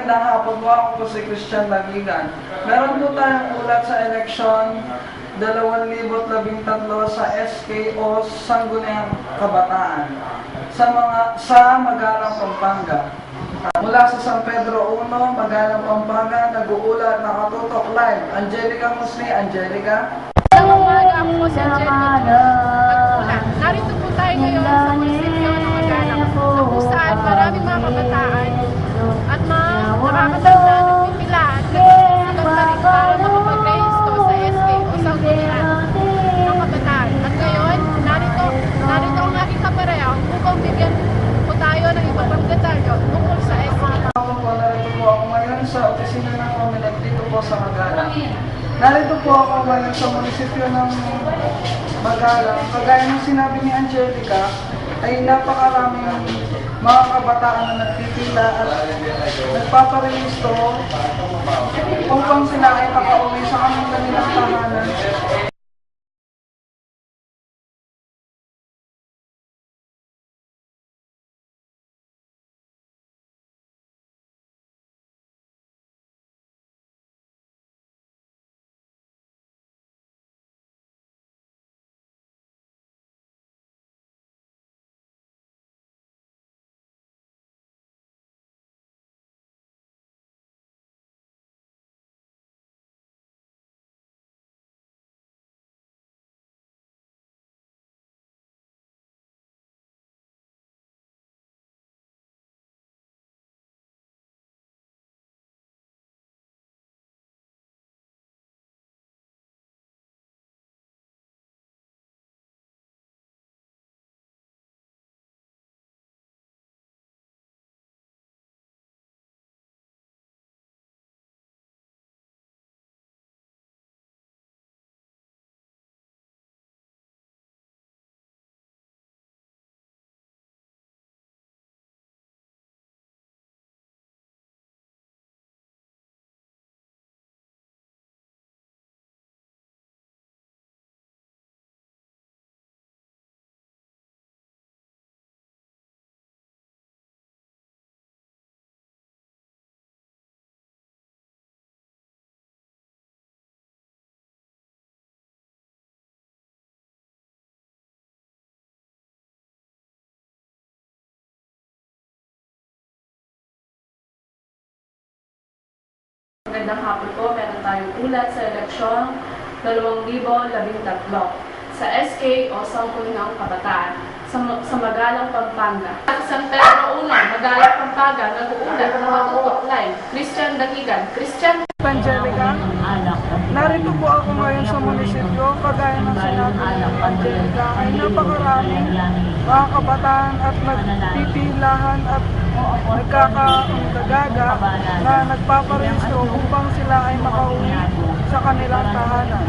Magandang hapon po, ako po si Christian Lagigan. Meron po tayong ulat sa eleksyon 2013 sa SKO Sangguniang Kabataan sa Magalang, Pampanga. Mula sa San Pedro 1, Magalang, Pampanga, nag-uulat na katutok live. Angelica Musli, Angelica. Magandang umaga, ako po si Angelica Nag-uulat. Narito po tayo ngayon sa munisipyo ng Magalang na kung saan maraming mga kabataan at mga nakakatanda nagpipilaan na rin para makapag-rehisto sa SKO Sangguniang ng Kabataan. At ngayon, narito ang aking kapareha upang bigyan po tayo ng iba pang detalyo tungkol sa SKO. Narito po ako ngayon sa opisina ng Comelec dito po sa Magalang. Narito po ako ngayon sa munisipyo ng Magalang. Kagaya ng sinabi ni Angelica, ay napakaraming mga kabataan na nagpipila at nagpaparehisto upang sila ay makauwi sa kanilang tahanan. Magandang hapon po, meron tayong ulat sa eleksyon 2013 sa SK o Sangguniang Kabataan sa Magalang, Pampanga. At sa San Pedro 1, Magalang, Pampanga, nag-uulat na katutok live. Christian Dagigan. Christian Angelica, narito po ako ngayon sa munisipyo. Kagaya ng sinabi ni Angelica, ay napakaraming mga kabataan at nagpipilahan at nagkakaunggagaga na nagpaparehisto upang sila ay makauwi sa kanilang tahanan.